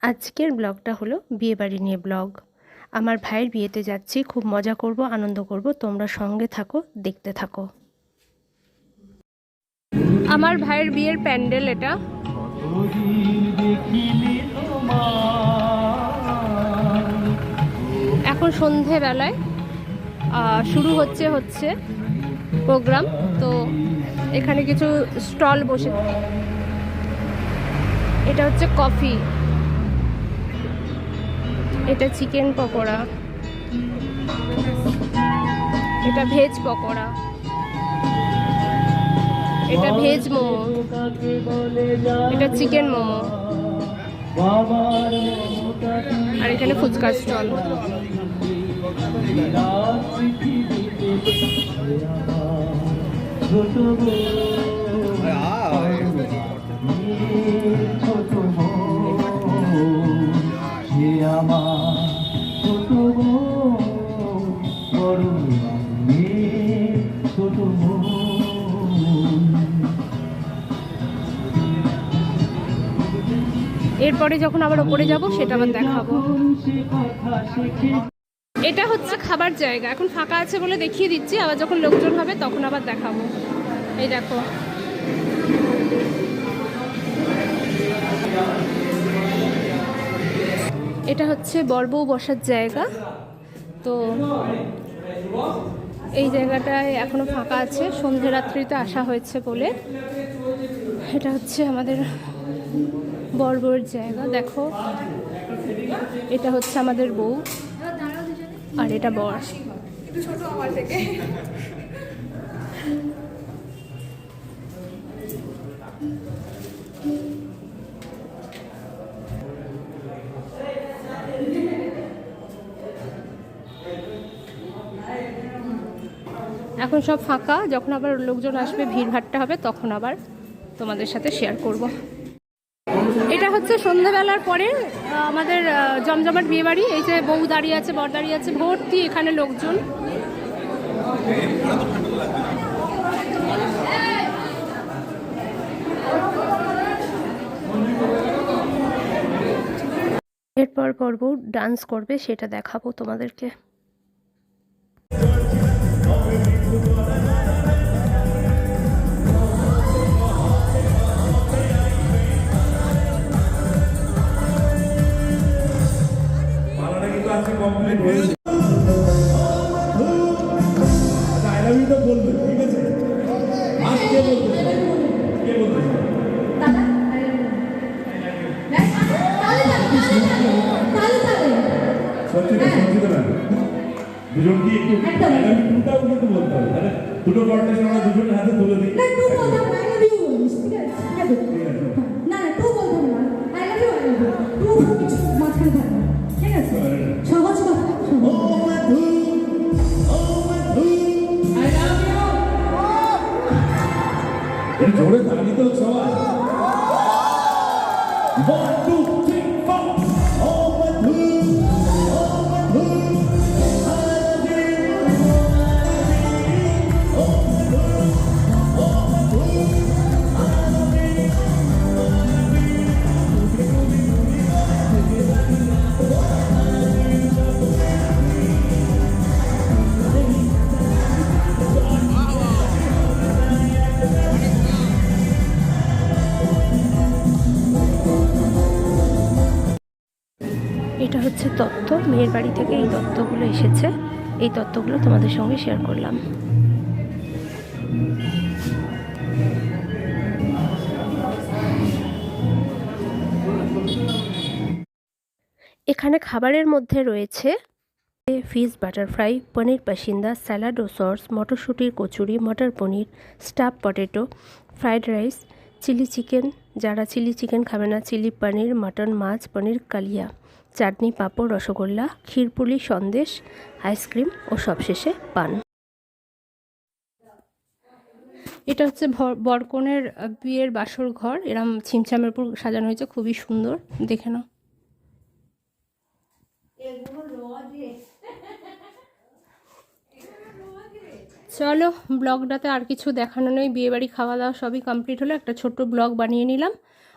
আজকের ব্লগটা হলো বিয়েবাড়ি নিয়ে ব্লগ। আমার ভাইয়ের বিয়েতে যাচ্ছি, খুব মজা করব, আনন্দ করব। তোমরা সঙ্গে থাকো, দেখতে থাকো। আমার ভাইয়ের বিয়ের প্যান্ডেল এটা। এখন সন্ধেবেলায় শুরু হচ্ছে প্রোগ্রাম। তো এখানে কিছু স্টল বসে, এটা হচ্ছে কফি, এটা চিকেন পকোড়া, এটা ভেজ পকোড়া, এটা ভেজ মোমো, এটা চিকেন মোমো, আর এখানে ফুচকা স্টল। এরপরে যখন আবার ওপরে যাব সেটা আবার দেখাবো। এটা হচ্ছে খাবার জায়গা, এখন ফাঁকা আছে বলে দেখিয়ে দিচ্ছি, আবার যখন লোকজন হবে তখন আবার দেখাবো। এই দেখো, এটা হচ্ছে বর বউ বসার জায়গা। তো এই জায়গাটায় এখনো ফাঁকা আছে, সন্ধে রাত্রিতে আসা হয়েছে বলে। এটা হচ্ছে আমাদের বর বউয়ের জায়গা। দেখো, এটা হচ্ছে আমাদের বউ আর এটা বর। এখন সব ফাঁকা, যখন আবার লোকজন আসবে, ভিড়ভাট্টা হবে, তখন আবার তোমাদের সাথে শেয়ার করব। এটা হচ্ছে সন্ধ্যাবেলার পরে আমাদের জমজমাট বিয়েবাড়ি। এই যে বউ দাঁড়িয়ে আছে, বর দাঁড়িয়ে আছে, ভর্তি এখানে লোকজন। এরপর পর্ব ডান্স করবে, সেটা দেখাবো তোমাদেরকে। দুজন কি একটু আমি টুটাও কিন্তু বলতে হবে, তাহলে দুটো কর্ডিনেশন আমরা দুজনের হাতে তুলে দিই। না টু বলতে হবে, আই লাভ ইউ বলিস, ঠিক আছে? ঠিক আছে, না না টু বলতে হবে না, I love you, I love you, টু কিছু মাঝখানে থাকবে, ঠিক আছে? সহজ কথা। ও মাধু, ও মাধু, আই লাভ ইউ। এই জোরে তালি তো সবাই। 1 2 3 4 ও মাধু, ও মাধু, এটা হচ্ছে তত্ত্ব, মেয়ের বাড়ি থেকে এই তত্ত্বগুলো এসেছে। এই তত্ত্বগুলো তোমাদের সঙ্গে শেয়ার করলাম। এখানে খাবারের মধ্যে রয়েছে fish butter fry, paneer pasanda, salad ও সস, মটরশুঁটির kachori, matar paneer, stuff potato, fried rice, chilli chicken, যারা চিলি চিকেন খাবে না, চিলি পনির, মাটন, মাছ, পনির কালিয়া, চাটনি, পাঁপড়, রসগোল্লা, ক্ষীরপুলি, সন্দেশ, আইসক্রিম ও সবশেষে পান। এটা হচ্ছে বরকনের বিয়ের বাসর ঘর, এরম ছিমছামের উপর সাজানো হয়েছে, খুবই সুন্দর, দেখে নাও। চলো, ব্লগটাতে আর কিছু দেখানো নেই, বিয়েবাড়ি খাওয়া দাওয়া সবই কমপ্লিট হলো, একটা ছোট্ট ব্লগ বানিয়ে নিলাম।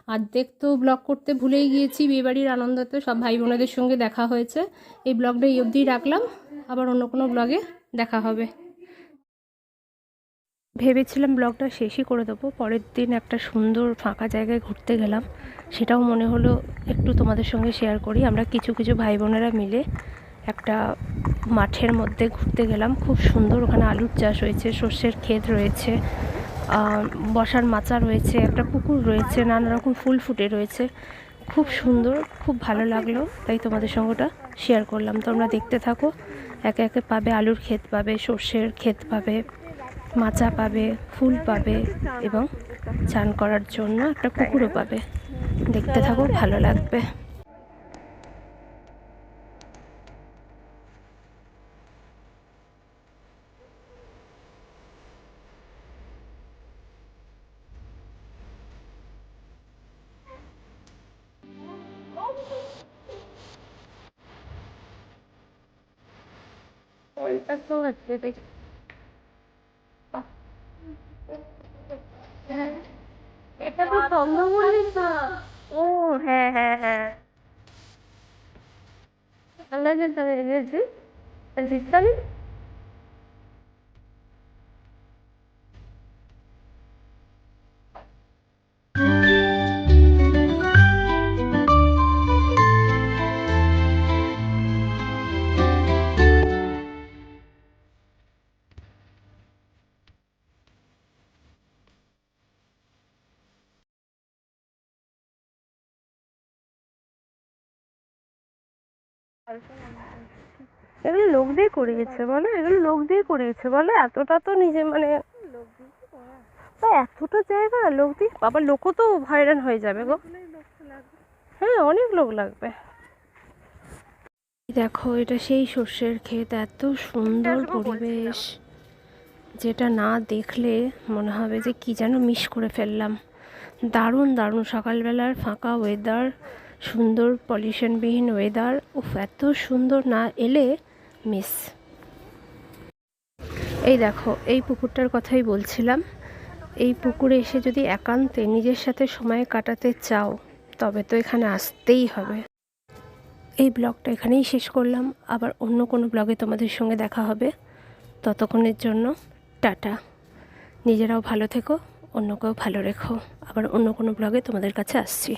অর্ধেক তো ব্লগ করতে ভুলেই গিয়েছি, বিয়েবাড়ির আনন্দতে সব ভাই বোনেদের সঙ্গে দেখা হয়েছে। এই ব্লগটা এই অবধিই রাখলাম, আবার অন্য কোনো ব্লগে দেখা হবে। ভেবেছিলাম ব্লগটা শেষই করে দেবো, পরের দিন একটা সুন্দর ফাঁকা জায়গায় ঘুরতে গেলাম, সেটাও মনে হলো একটু তোমাদের সঙ্গে শেয়ার করি। আমরা কিছু কিছু ভাই বোনেরা মিলে একটা মাঠের মধ্যে ঘুরতে গেলাম, খুব সুন্দর। ওখানে আলুর চাষ হয়েছে, সর্ষের ক্ষেত রয়েছে, বসার মাচা রয়েছে, একটা পুকুর রয়েছে, নানা রকম ফুল ফুটে রয়েছে, খুব সুন্দর, খুব ভালো লাগলো। তাই তোমাদের সঙ্গে ওটা শেয়ার করলাম। তোমরা দেখতে থাকো, একে একে পাবে, আলুর ক্ষেত পাবে, সর্ষের ক্ষেত পাবে, মাচা পাবে, ফুল পাবে এবং চান করার জন্য একটা পুকুরও পাবে। দেখতে থাকো, ভালো লাগবে। এটা তো চন্দ্রমল্লিক না? ও হ্যাঁ হ্যাঁ হ্যাঁ, আল্লাহ এনেছি শীতকালে। এগুলো লোক দিয়ে করিয়েছে বলো, এগুলো লোক দিয়ে করিয়েছে বলো, এতটা তো নিজে মানে এতটা জায়গা লোক দিয়ে, বাবা লোকও তো হয়রান হয়ে যাবে গো। হ্যাঁ, অনেক লোক লাগবে। দেখো, এটা সেই সর্ষের ক্ষেত, এত সুন্দর পরিবেশ, যেটা না দেখলে মনে হবে যে কি যেন মিস করে ফেললাম। দারুণ দারুণ, সকালবেলার ফাঁকা ওয়েদার, সুন্দর পলিউশনবিহীন ওয়েদার, উফ এত সুন্দর, না এলে মিস। এই দেখো, এই পুকুরটার কথাই বলছিলাম। এই পুকুরে এসে যদি একান্তে নিজের সাথে সময় কাটাতে চাও, তবে তো এখানে আসতেই হবে। এই ব্লগটা এখানেই শেষ করলাম, আবার অন্য কোনো ব্লগে তোমাদের সঙ্গে দেখা হবে। ততক্ষণের জন্য টাটা। নিজেরাও ভালো থেকো, অন্যকেও ভালো রেখো। আবার অন্য কোনো ব্লগে তোমাদের কাছে আসছি।